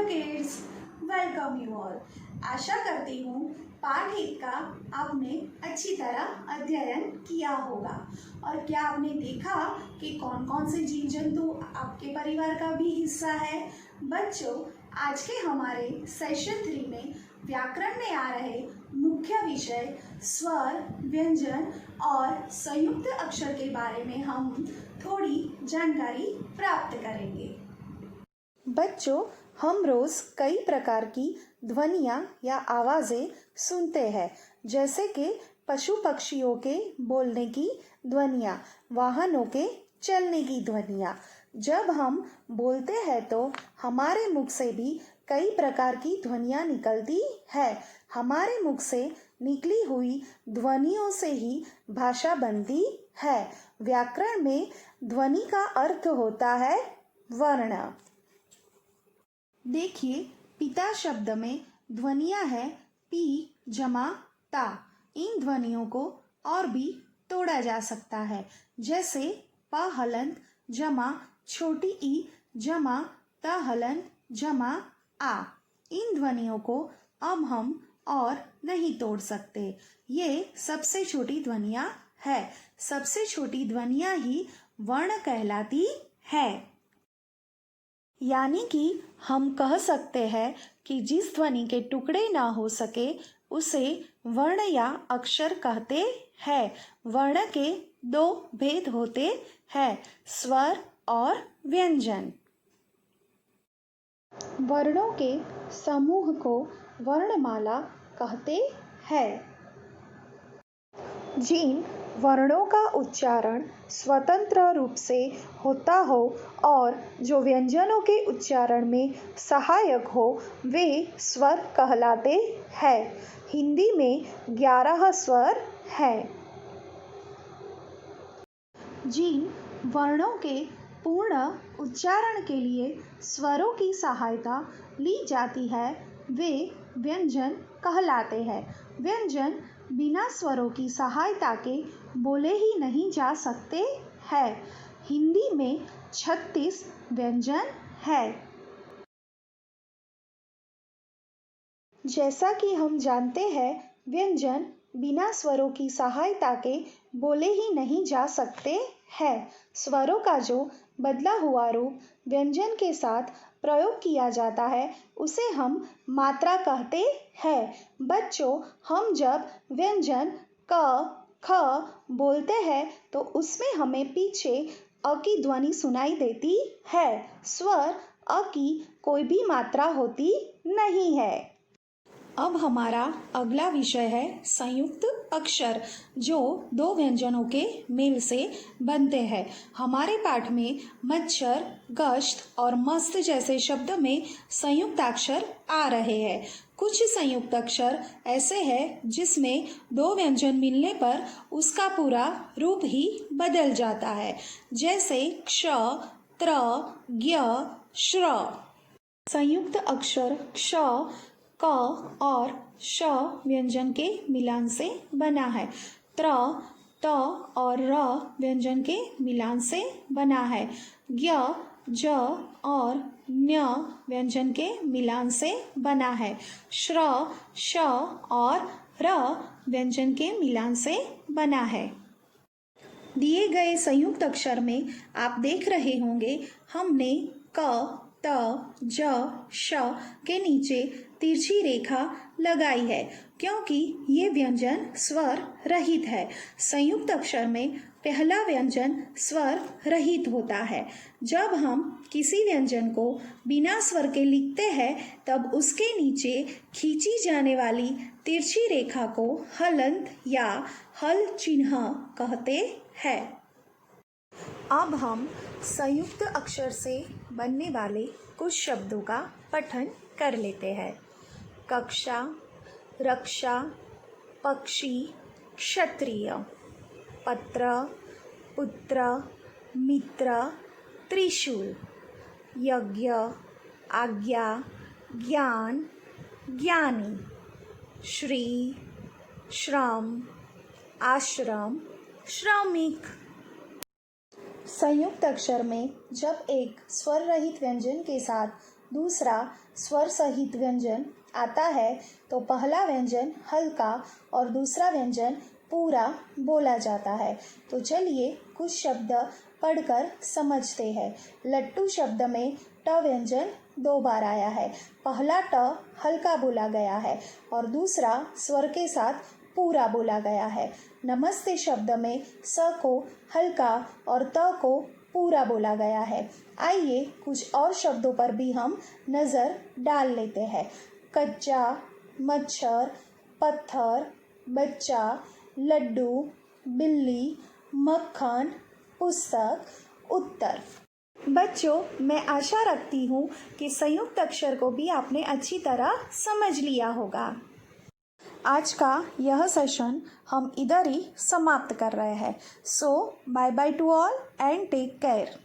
Kids, welcome you all. आशा करती हूँ पाठ 1 का आपने अच्छी तरह अध्ययन किया होगा। और क्या आपने देखा कि कौन कौन से जीव जंतु आपके परिवार का भी हिस्सा है। बच्चों, आज के हमारे सेशन 3 में व्याकरण में आ रहे मुख्य विषय स्वर, व्यंजन और संयुक्त अक्षर के बारे में हम थोड़ी जानकारी प्राप्त करेंगे। बच्चों, हम रोज कई प्रकार की ध्वनियाँ या आवाज़ें सुनते हैं, जैसे कि पशु पक्षियों के बोलने की ध्वनियाँ, वाहनों के चलने की ध्वनियाँ। जब हम बोलते हैं तो हमारे मुख से भी कई प्रकार की ध्वनियाँ निकलती है। हमारे मुख से निकली हुई ध्वनियों से ही भाषा बनती है। व्याकरण में ध्वनि का अर्थ होता है वर्ण। देखिए, पिता शब्द में ध्वनियाँ है पी जमा ता। इन ध्वनियों को और भी तोड़ा जा सकता है, जैसे प हलंत जमा छोटी ई जमा त हलंत जमा आ। इन ध्वनियों को अब हम और नहीं तोड़ सकते। ये सबसे छोटी ध्वनियाँ है। सबसे छोटी ध्वनियाँ ही वर्ण कहलाती है। यानी कि हम कह सकते हैं कि जिस ध्वनि के टुकड़े ना हो सके उसे वर्ण या अक्षर कहते हैं। वर्ण के 2 भेद होते हैं, स्वर और व्यंजन। वर्णों के समूह को वर्णमाला कहते हैं। जिन वर्णों का उच्चारण स्वतंत्र रूप से होता हो और जो व्यंजनों के उच्चारण में सहायक हो, वे स्वर कहलाते हैं। हिंदी में 11 स्वर हैं। जिन वर्णों के पूर्ण उच्चारण के लिए स्वरों की सहायता ली जाती है, वे व्यंजन कहलाते हैं। व्यंजन बिना स्वरों की सहायता के बोले ही नहीं जा सकते हैं। हिंदी में 36 व्यंजन है। जैसा कि हम जानते हैं, व्यंजन बिना स्वरों की सहायता के बोले ही नहीं जा सकते हैं। स्वरों का जो बदला हुआ रूप व्यंजन के साथ प्रयोग किया जाता है, उसे हम मात्रा कहते हैं। बच्चों, हम जब व्यंजन क ख बोलते हैं तो उसमें हमें पीछे अ की ध्वनि सुनाई देती है। स्वर अ की कोई भी मात्रा होती नहीं है। अब हमारा अगला विषय है संयुक्त अक्षर, जो 2 व्यंजनों के मेल से बनते हैं। हमारे पाठ में मच्छर, गश्त और मस्त जैसे शब्द में संयुक्त अक्षर आ रहे हैं। कुछ संयुक्त अक्षर ऐसे हैं जिसमें 2 व्यंजन मिलने पर उसका पूरा रूप ही बदल जाता है, जैसे क्ष, त्र, ज्ञ, श्र। संयुक्त अक्षर क्ष क और श व्यंजन के मिलान से बना है। त्र, त और र व्यंजन के मिलान से बना है। ज्ञ, ज और ञ व्यंजन के मिलान से बना है। श्र, श और र व्यंजन के मिलान से बना है। दिए गए संयुक्त अक्षर में आप देख रहे होंगे, हमने क, त, ज, श के नीचे तिरछी रेखा लगाई है, क्योंकि ये व्यंजन स्वर रहित है। संयुक्त अक्षर में पहला व्यंजन स्वर रहित होता है। जब हम किसी व्यंजन को बिना स्वर के लिखते हैं, तब उसके नीचे खींची जाने वाली तिरछी रेखा को हलंत या हल चिन्ह कहते हैं। अब हम संयुक्त अक्षर से बनने वाले कुछ शब्दों का पठन कर लेते हैं। कक्षा, रक्षा, पक्षी, क्षत्रिय। पत्र, पुत्र, मित्र, त्रिशूल। यज्ञ, आज्ञा, ज्ञान, ज्ञानी। श्री, श्रम, आश्रम, श्रमिक। संयुक्त अक्षर में जब एक स्वर रहित व्यंजन के साथ दूसरा स्वर सहित व्यंजन आता है तो पहला व्यंजन हल्का और दूसरा व्यंजन पूरा बोला जाता है। तो चलिए कुछ शब्द पढ़कर समझते हैं। लट्टू शब्द में ट व्यंजन 2 बार आया है। पहला ट हल्का बोला गया है और दूसरा स्वर के साथ पूरा बोला गया है। नमस्ते शब्द में स को हल्का और त को पूरा बोला गया है। आइए कुछ और शब्दों पर भी हम नज़र डाल लेते हैं। कच्चा, मच्छर, पत्थर, बच्चा, लड्डू, बिल्ली, मक्खन, पुस्तक, उत्तर। बच्चों, मैं आशा रखती हूँ कि संयुक्त अक्षर को भी आपने अच्छी तरह समझ लिया होगा। आज का यह सेशन हम इधर ही समाप्त कर रहे हैं। So bye bye to all and take care.